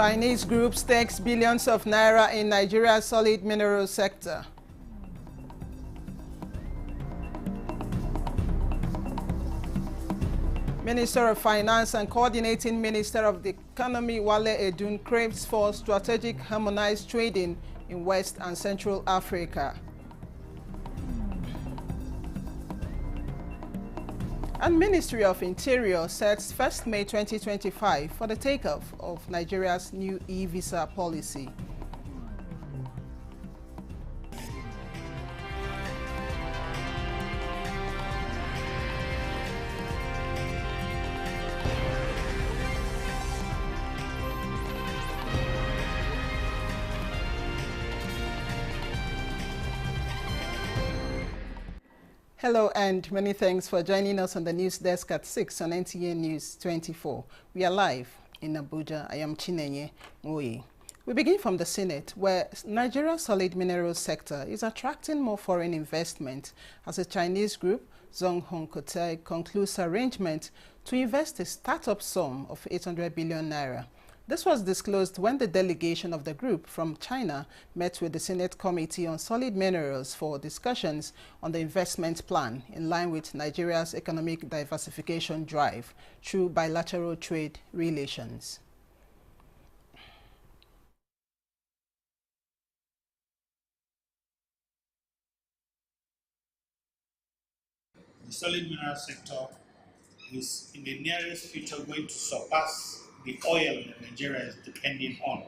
Chinese group stakes billions of naira in Nigeria's solid mineral sector. Minister of Finance and Coordinating Minister of the Economy Wale Edun craves for strategic harmonized trading in West and Central Africa. And Ministry of Interior sets 1st May 2025 for the takeoff of Nigeria's new e-visa policy. Hello and many thanks for joining us on the news desk at 6 on NTA News 24. We are live in Abuja. I am Chinenye Moyi. We begin from the Senate, where Nigeria's solid minerals sector is attracting more foreign investment as a Chinese group, Zhonghong Cotai, concludes arrangement to invest a startup sum of 800 billion naira. This was disclosed when the delegation of the group from China met with the Senate Committee on Solid Minerals for discussions on the investment plan in line with Nigeria's economic diversification drive through bilateral trade relations. The solid mineral sector is in the nearest future going to surpass the oil that Nigeria is depending on.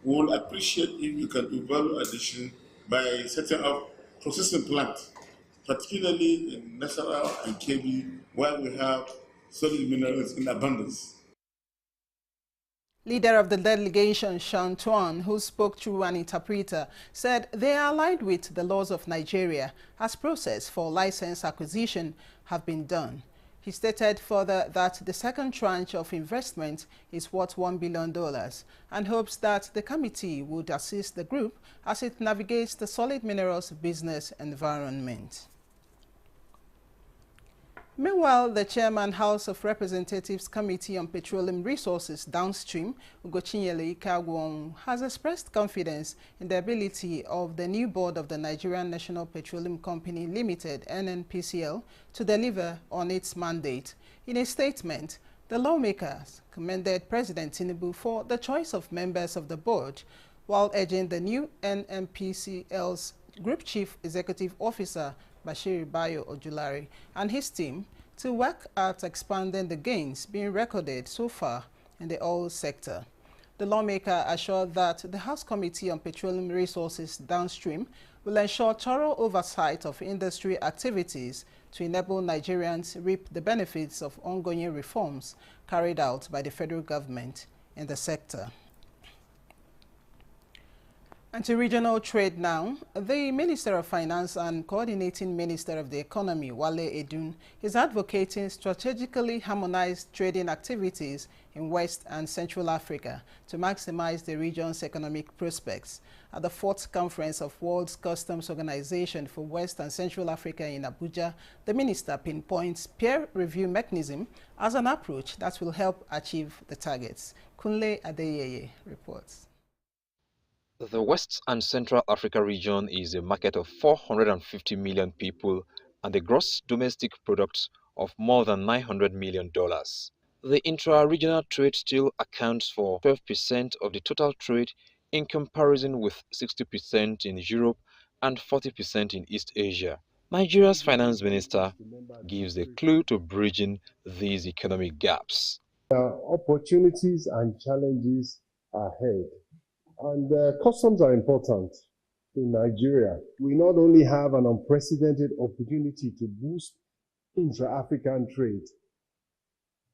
We will appreciate if you can do value addition by setting up processing plants, particularly in Nasarawa and Kebbi, where we have solid minerals in abundance. Leader of the delegation, Sean Tuan, who spoke through an interpreter, said they are aligned with the laws of Nigeria as process for license acquisition have been done. He stated further that the second tranche of investment is worth $1 billion and hopes that the committee would assist the group as it navigates the solid minerals business environment. Meanwhile, the Chairman, House of Representatives Committee on Petroleum Resources Downstream, Ugochinyele Ikagwon, has expressed confidence in the ability of the new board of the Nigerian National Petroleum Company Limited, NNPCL, to deliver on its mandate. In a statement, the lawmakers commended President Tinubu for the choice of members of the board, while urging the new NNPCL's Group Chief Executive Officer, Bashir Bayo Ojulari, and his team to work at expanding the gains being recorded so far in the oil sector. The lawmaker assured that the House Committee on Petroleum Resources Downstream will ensure thorough oversight of industry activities to enable Nigerians reap the benefits of ongoing reforms carried out by the federal government in the sector. And to regional trade now, the Minister of Finance and Coordinating Minister of the Economy, Wale Edun, is advocating strategically harmonized trading activities in West and Central Africa to maximize the region's economic prospects. At the 4th Conference of World Customs Organization for West and Central Africa in Abuja, the minister pinpoints peer review mechanism as an approach that will help achieve the targets. Kunle Adeyeye reports. The West and Central Africa region is a market of 450 million people and a gross domestic product of more than $900 million. The intra-regional trade still accounts for 12% of the total trade in comparison with 60% in Europe and 40% in East Asia. Nigeria's finance minister gives a clue to bridging these economic gaps. Opportunities and challenges ahead. And customs are important in Nigeria. We not only have an unprecedented opportunity to boost intra-African trade,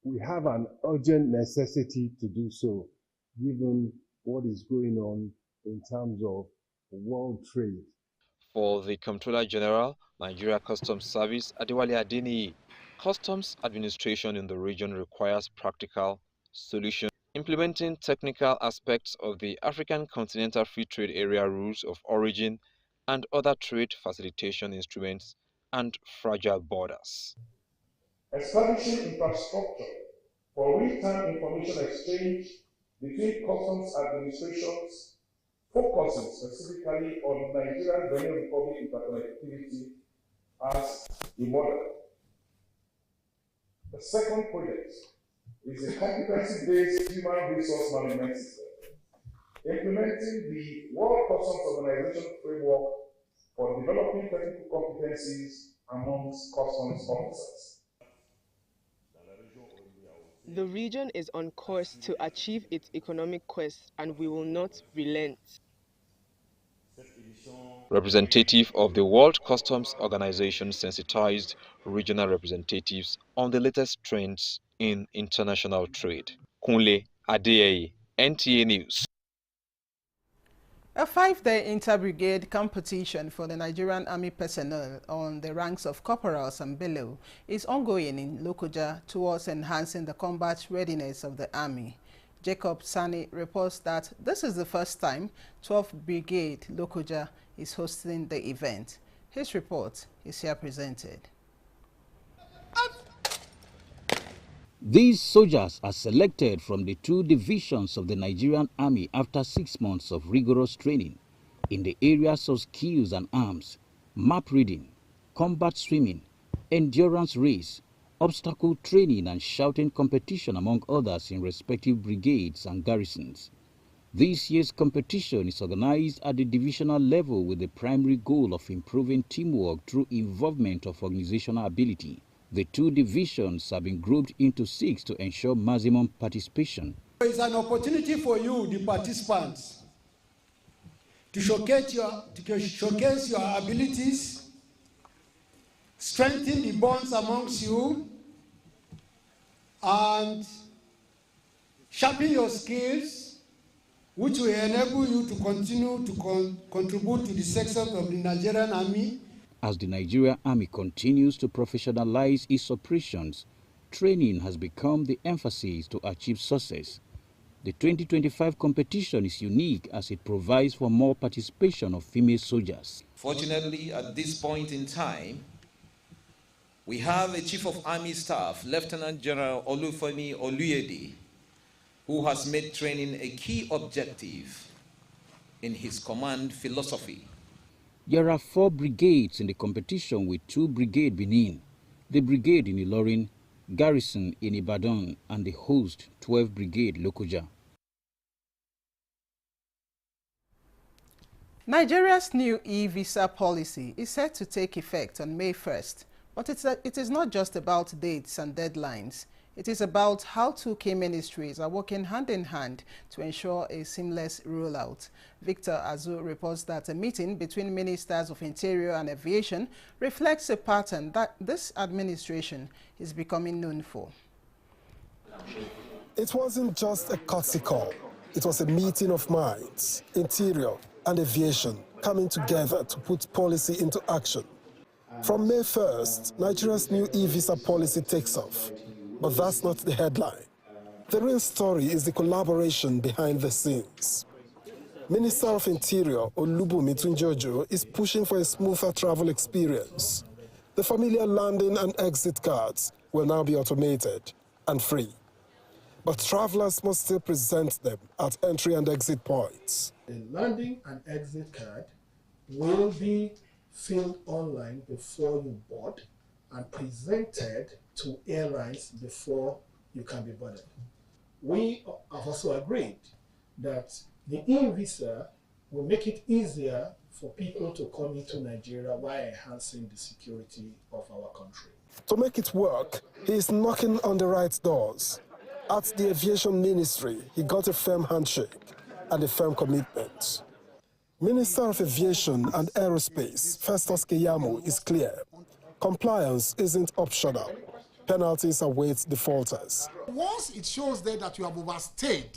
we have an urgent necessity to do so, given what is going on in terms of world trade. For the Comptroller General, Nigeria Customs Service, Adewale Adeniyi, customs administration in the region requires practical solutions, implementing technical aspects of the African Continental Free Trade Area Rules of Origin and other trade facilitation instruments and fragile borders. Establishing infrastructure for real-time information exchange, between customs administrations, focusing specifically on Nigerian Benin Republic interconnectivity as a model. The second project is a competency-based human resource management system, implementing the World Customs Organization framework for developing technical competencies amongst customs officers. The region is on course to achieve its economic quest, and we will not relent. Representative of the World Customs Organization sensitized regional representatives on the latest trends in international trade. Kunle Adeyeye, NTA News. A 5-day inter-brigade competition for the Nigerian Army personnel on the ranks of corporals and below is ongoing in Lokoja towards enhancing the combat readiness of the Army. Jacob Sani reports that this is the first time 12th Brigade Lokoja is hosting the event. His report is here presented. These soldiers are selected from the 2 divisions of the Nigerian Army after 6 months of rigorous training in the areas of skills and arms, map reading, combat swimming, endurance race, obstacle training and shouting competition among others in respective brigades and garrisons. This year's competition is organized at the divisional level with the primary goal of improving teamwork through involvement of organizational ability. The 2 divisions have been grouped into 6 to ensure maximum participation. It's an opportunity for you, the participants, to showcase your abilities, strengthen the bonds amongst you, and sharpen your skills, which will enable you to continue to contribute to the success of the Nigerian Army. As the Nigerian Army continues to professionalize its operations, training has become the emphasis to achieve success. The 2025 competition is unique as it provides for more participation of female soldiers. Fortunately, at this point in time, we have a Chief of Army Staff, Lieutenant General Olufemi Oluyede, who has made training a key objective in his command philosophy. There are 4 brigades in the competition with 2 Brigade Benin, the Brigade in Ilorin, Garrison in Ibadan, and the host 12th Brigade Lokoja. Nigeria's new e-visa policy is set to take effect on May 1st, but it is not just about dates and deadlines. It is about how 2 key ministries are working hand in hand to ensure a seamless rollout. Victor Azu reports that a meeting between Ministers of Interior and Aviation reflects a pattern that this administration is becoming known for. It wasn't just a courtesy call. It was a meeting of minds, Interior and Aviation coming together to put policy into action. From May 1st, Nigeria's new e-visa policy takes off. But that's not the headline. The real story is the collaboration behind the scenes. Minister of Interior Olubunmi Tunjojo is pushing for a smoother travel experience. The familiar landing and exit cards will now be automated and free. But travelers must still present them at entry and exit points. The landing and exit card will be filled online before you board and presented to airlines before you can be boarded. We have also agreed that the e-visa will make it easier for people to come into Nigeria while enhancing the security of our country. To make it work, he is knocking on the right doors. At the Aviation Ministry, he got a firm handshake and a firm commitment. Minister of Aviation and Aerospace, Festus Keyamo, is clear. Compliance isn't optional. Penalties await defaulters. Once it shows there that you have overstayed,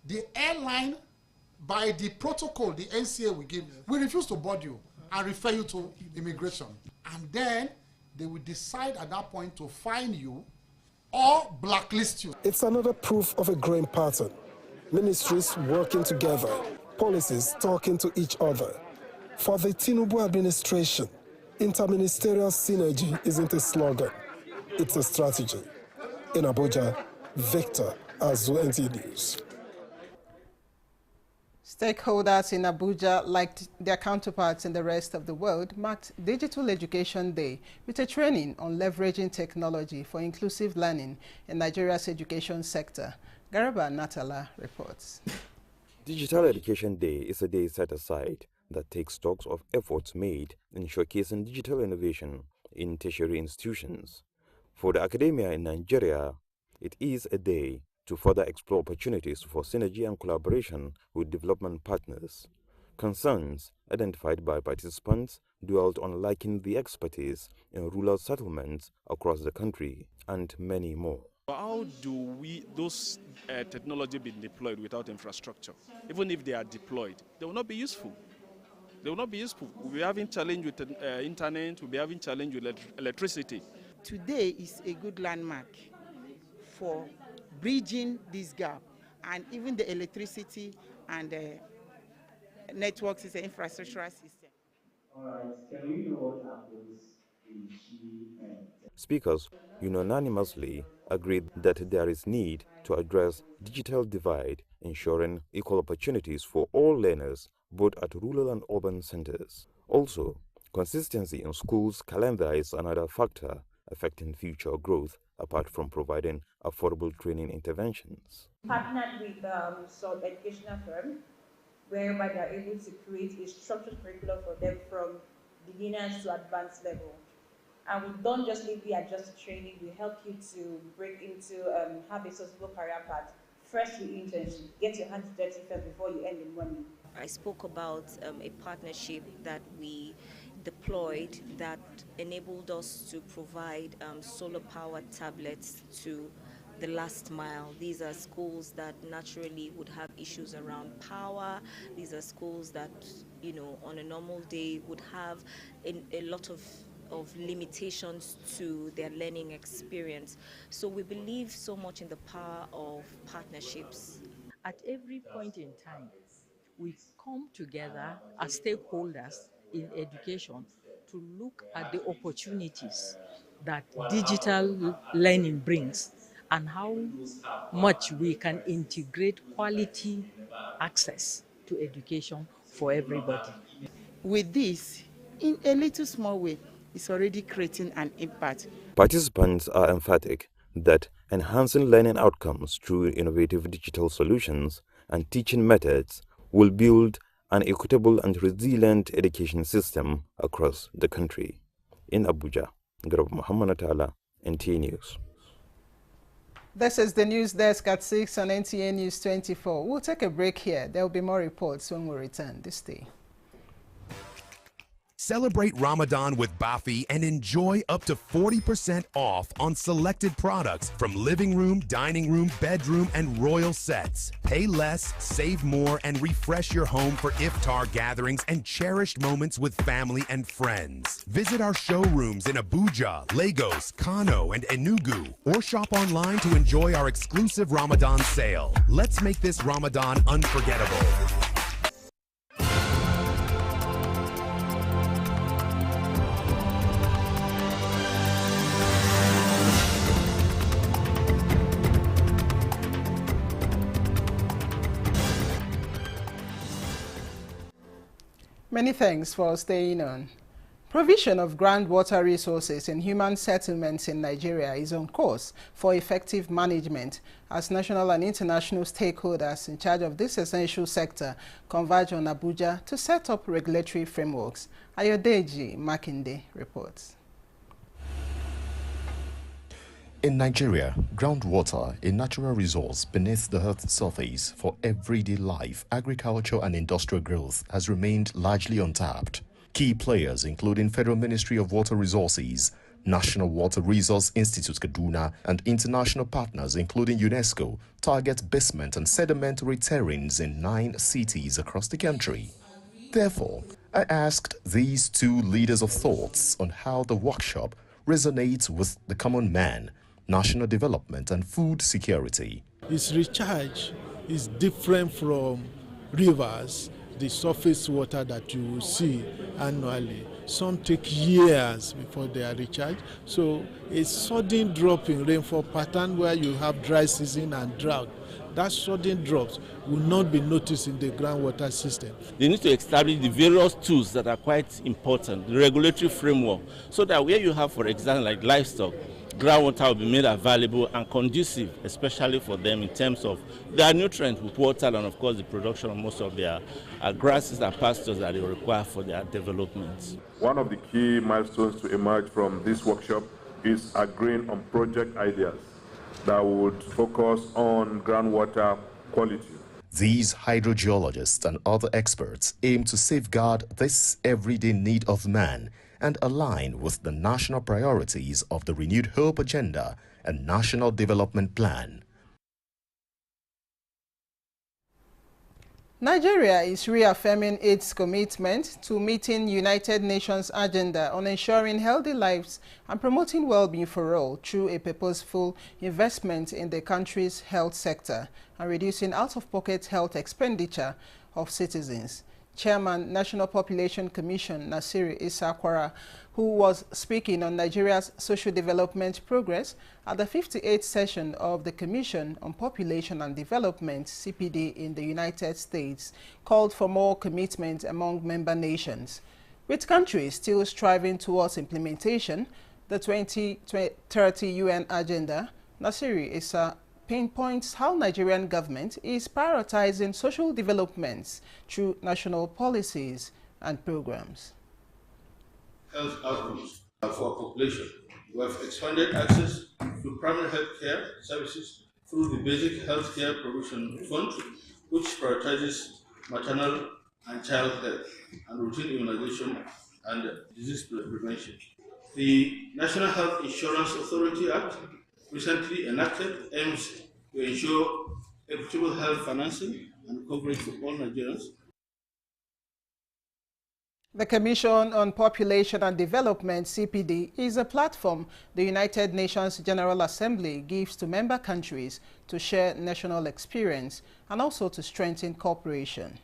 the airline, by the protocol the NCA will give, will refuse to board you and refer you to immigration. And then they will decide at that point to fine you or blacklist you. It's another proof of a growing pattern. Ministries working together, policies talking to each other. For the Tinubu administration, interministerial synergy isn't a slogan, it's a strategy. In Abuja, Victor Azu, NTA News. Stakeholders in Abuja, like their counterparts in the rest of the world, marked Digital Education Day with a training on leveraging technology for inclusive learning in Nigeria's education sector. Garaba Natala reports. Digital Education Day is a day set aside that takes stock of efforts made in showcasing digital innovation in tertiary institutions. For the academia in Nigeria, it is a day to further explore opportunities for synergy and collaboration with development partners. Concerns identified by participants dwelled on lacking the expertise in rural settlements across the country and many more. How do those technology be deployed without infrastructure? Even if they are deployed, they will not be useful. They will not be useful. We'll be having challenge with the internet, we'll be having challenge with electricity. Today is a good landmark for bridging this gap, and even the electricity and the networks is an infrastructural system. All right, can we know what happens in GM? Speakers unanimously agreed that there is need to address digital divide, ensuring equal opportunities for all learners, both at rural and urban centers. Also, consistency in schools' calendar is another factor affecting future growth, apart from providing affordable training interventions. Partnered with some educational firms, whereby they are able to create a structured curriculum for them from beginners to advanced level. And we don't just leave you at just training, we help you to break into, have a sustainable career path, fresh with internship, get your hands dirty first before you earn the money. I spoke about a partnership that we deployed that enabled us to provide solar-powered tablets to the last mile. These are schools that naturally would have issues around power. These are schools that, you know, on a normal day would have a lot of limitations to their learning experience. So we believe so much in the power of partnerships. At every point in time, we come together as stakeholders in education to look at the opportunities that digital learning brings and how much we can integrate quality access to education for everybody. With this, in a little small way, it's already creating an impact. Participants are emphatic that enhancing learning outcomes through innovative digital solutions and teaching methods will build an equitable and resilient education system across the country. In Abuja, Garaba Muhammad Atala, NTA News. This is the news desk at 6 on NTA News 24. We'll take a break here. There will be more reports when we return this day. Celebrate Ramadan with Bafi and enjoy up to 40% off on selected products from living room, dining room, bedroom, and royal sets. Pay less, save more, and refresh your home for iftar gatherings and cherished moments with family and friends. Visit our showrooms in Abuja, Lagos, Kano, and Enugu, or shop online to enjoy our exclusive Ramadan sale. Let's make this Ramadan unforgettable. Many thanks for staying on. Provision of groundwater resources in human settlements in Nigeria is on course for effective management as national and international stakeholders in charge of this essential sector converge on Abuja to set up regulatory frameworks. Ayodeji Makinde reports. In Nigeria, groundwater, a natural resource beneath the Earth's surface for everyday life, agriculture and industrial growth, has remained largely untapped. Key players, including Federal Ministry of Water Resources, National Water Resource Institute Kaduna, and international partners, including UNESCO, target basement and sedimentary terrains in 9 cities across the country. Therefore, I asked these two leaders of thoughts on how the workshop resonates with the common man, national development and food security. Its recharge is different from rivers, the surface water that you will see annually. Some take years before they are recharged. So a sudden drop in rainfall pattern where you have dry season and drought, that sudden drops will not be noticed in the groundwater system. They need to establish the various tools that are quite important, the regulatory framework, so that where you have, for example, like livestock, groundwater will be made available and conducive, especially for them in terms of their nutrients with water and, of course, the production of most of their grasses and pastures that they require for their development. One of the key milestones to emerge from this workshop is agreeing on project ideas that would focus on groundwater quality. These hydrogeologists and other experts aim to safeguard this everyday need of man and align with the national priorities of the Renewed Hope Agenda and National Development Plan. Nigeria is reaffirming its commitment to meeting United Nations agenda on ensuring healthy lives and promoting well-being for all through a purposeful investment in the country's health sector and reducing out-of-pocket health expenditure of citizens. Chairman, National Population Commission, Nasiri Isakwara, who was speaking on Nigeria's social development progress at the 58th session of the Commission on Population and Development, CPD, in the United States, called for more commitment among member nations. With countries still striving towards implementation, the 2030 UN Agenda, Nasiri Isa pinpoints how Nigerian government is prioritizing social developments through national policies and programs. Health outcomes for our population. We have expanded access to primary health care services through the Basic Health Care Provision Fund, which prioritizes maternal and child health and routine immunization and disease prevention. The National Health Insurance Authority Act, recently enacted, aims to ensure equitable health financing and coverage for all Nigerians. The Commission on Population and Development, CPD, is a platform the United Nations General Assembly gives to member countries to share national experience and also to strengthen cooperation.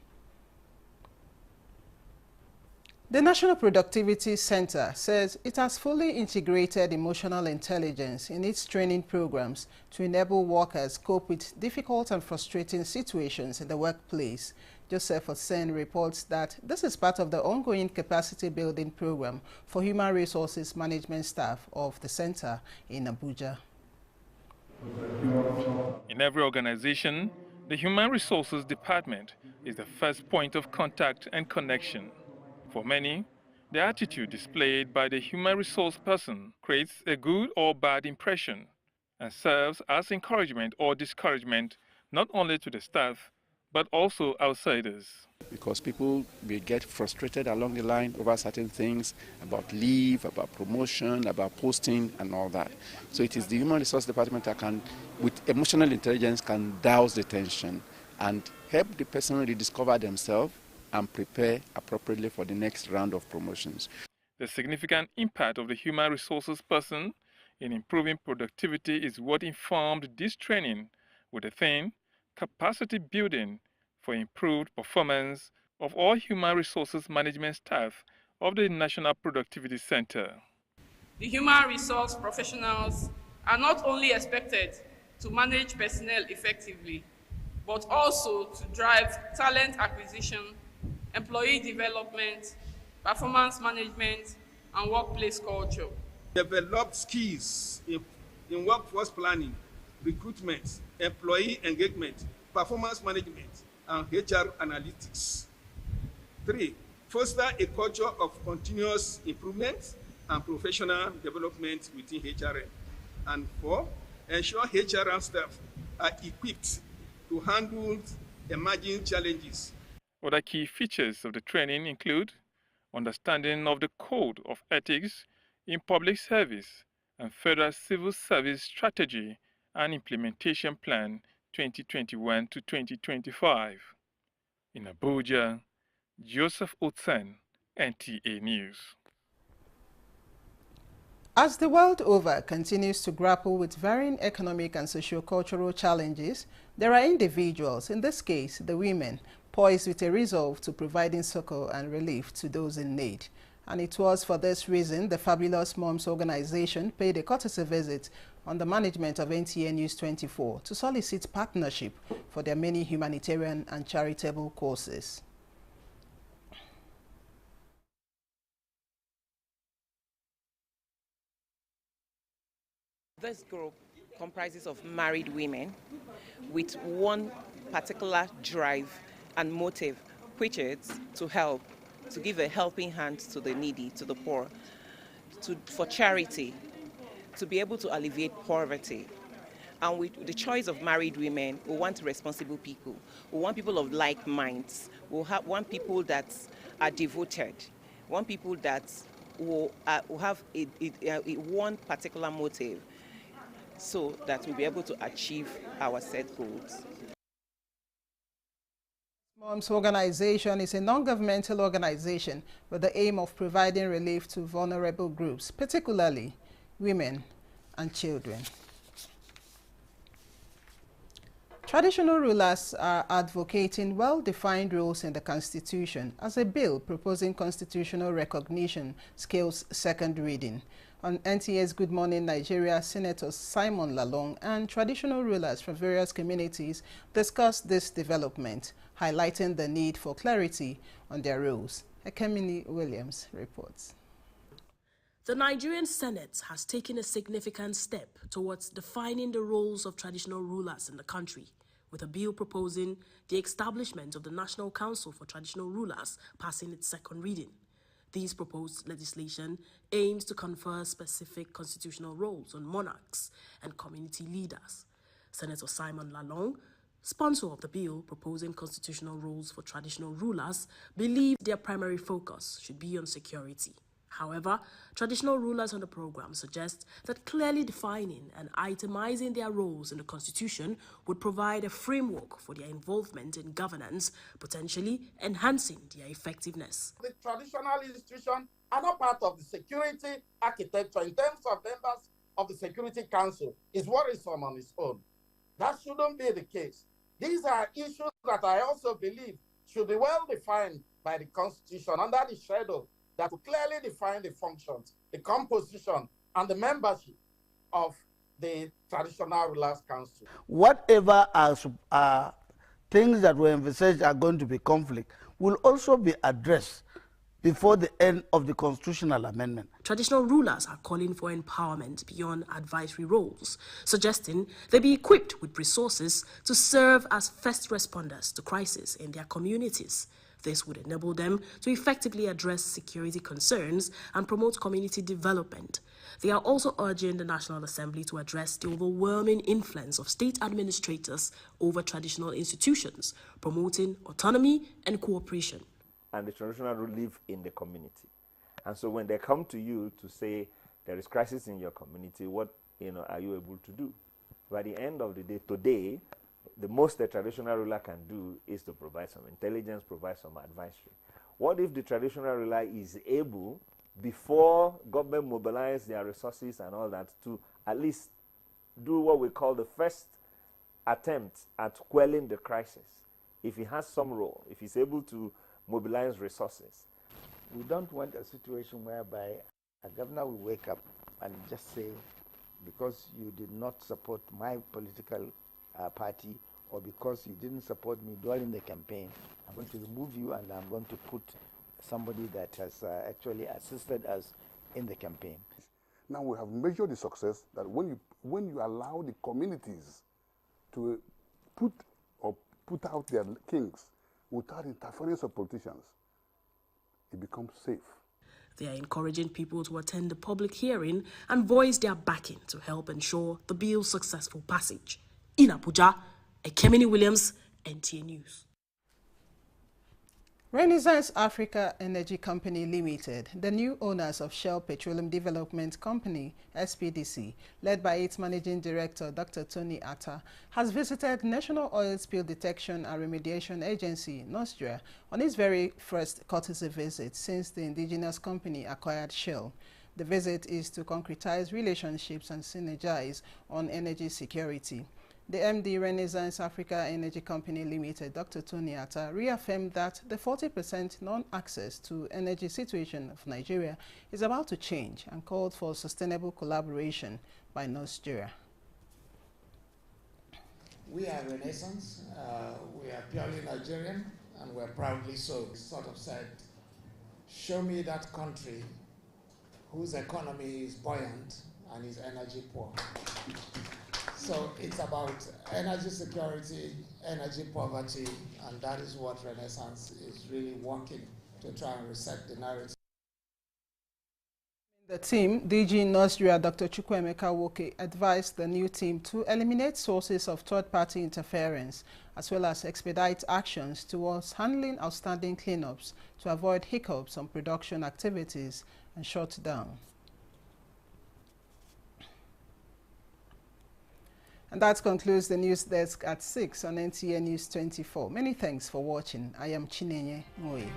The National Productivity Center says it has fully integrated emotional intelligence in its training programs to enable workers cope with difficult and frustrating situations in the workplace. Joseph Hussein reports that this is part of the ongoing capacity building program for human resources management staff of the center in Abuja. In every organization, the Human Resources Department is the first point of contact and connection. For many, the attitude displayed by the human resource person creates a good or bad impression and serves as encouragement or discouragement not only to the staff, but also outsiders. Because people will get frustrated along the line over certain things, about leave, about promotion, about posting and all that. So it is the Human Resource Department that can, with emotional intelligence, can douse the tension and help the person rediscover themselves and prepare appropriately for the next round of promotions. The significant impact of the human resources person in improving productivity is what informed this training with the theme, capacity building for improved performance of all human resources management staff of the National Productivity Center. The human resource professionals are not only expected to manage personnel effectively, but also to drive talent acquisition, employee development, performance management, and workplace culture. Develop skills in workforce planning, recruitment, employee engagement, performance management, and HR analytics. 3, foster a culture of continuous improvement and professional development within HRM. And 4, ensure HRM staff are equipped to handle emerging challenges. Other key features of the training include understanding of the Code of Ethics in Public Service and Federal Civil Service Strategy and Implementation Plan 2021 to 2025. In Abuja, Joseph Otsen, NTA News. As the world over continues to grapple with varying economic and socio-cultural challenges, there are individuals, in this case the women, poised with a resolve to providing succor and relief to those in need. And it was for this reason the Fabulous Moms organization paid a courtesy visit on the management of NTA News 24 to solicit partnership for their many humanitarian and charitable causes. This group comprises of married women with one particular drive and motive, which is to help, to give a helping hand to the needy, to the poor, for charity, to be able to alleviate poverty. And with the choice of married women, we want responsible people. We want people of like minds. We want people that are devoted. We want people that will have one particular motive, so that we'll be able to achieve our set goals. Moms Organization is a non-governmental organization with the aim of providing relief to vulnerable groups, particularly women and children. Traditional rulers are advocating well-defined roles in the Constitution as a bill proposing constitutional recognition scales second reading. On NTA's Good Morning Nigeria, Senators Simon Lalong and traditional rulers from various communities discussed this development, highlighting the need for clarity on their roles. Ekemini Williams reports. The Nigerian Senate has taken a significant step towards defining the roles of traditional rulers in the country, with a bill proposing the establishment of the National Council for Traditional Rulers passing its second reading. This proposed legislation aims to confer specific constitutional roles on monarchs and community leaders. Senator Simon Lalong, sponsor of the bill proposing constitutional roles for traditional rulers, believe their primary focus should be on security. However, traditional rulers on the program suggest that clearly defining and itemizing their roles in the Constitution would provide a framework for their involvement in governance, potentially enhancing their effectiveness. The traditional institutions are not part of the security architecture in terms of members of the Security Council is worrisome on its own. That shouldn't be the case. These are issues that I also believe should be well defined by the Constitution under the shadow that will clearly define the functions, the composition, and the membership of the Traditional Rulers Council. Whatever are things that were envisaged are going to be conflict will also be addressed before the end of the constitutional amendment. Traditional rulers are calling for empowerment beyond advisory roles, suggesting they be equipped with resources to serve as first responders to crises in their communities. This would enable them to effectively address security concerns and promote community development. They are also urging the National Assembly to address the overwhelming influence of state administrators over traditional institutions, promoting autonomy and cooperation. And the traditional rule live in the community. And so when they come to you to say there is crisis in your community, what are you able to do? By the end of the day, today, the most the traditional ruler can do is to provide some intelligence, provide some advisory. What if the traditional ruler is able, before government mobilize their resources and all that, to at least do what we call the first attempt at quelling the crisis? If he has some role, if he's able to mobilize resources. We don't want a situation whereby a governor will wake up and just say, because you did not support my political party, or because you didn't support me during the campaign, I'm going to remove you and I'm going to put somebody that has actually assisted us in the campaign. Now we have measured the success that when you allow the communities to put out their kings without interference of politicians, it becomes safe. They are encouraging people to attend the public hearing and voice their backing to help ensure the bill's successful passage. In Abuja, Ekemini Williams, NTA News. Renaissance Africa Energy Company Limited, the new owners of Shell Petroleum Development Company, SPDC, led by its Managing Director, Dr. Tony Atta, has visited National Oil Spill Detection and Remediation Agency, NOSDRA, on its very first courtesy visit since the indigenous company acquired Shell. The visit is to concretize relationships and synergize on energy security. The MD Renaissance Africa Energy Company Limited, Dr. Tony Atta, reaffirmed that the 40% non-access to energy situation of Nigeria is about to change and called for sustainable collaboration by Nigeria. We are Renaissance. We are purely Nigerian, and we're proudly so. Sort of said, show me that country whose economy is buoyant and is energy poor. So it's about energy security, energy poverty, and that is what Renaissance is really working to try and reset the narrative. The team, DG Nigeria Dr. Chukwuemeka Woke, advised the new team to eliminate sources of third-party interference, as well as expedite actions towards handling outstanding cleanups to avoid hiccups on production activities and shut down. And that concludes the news desk at 6 on NTA News 24. Many thanks for watching. I am Chinenye Moye.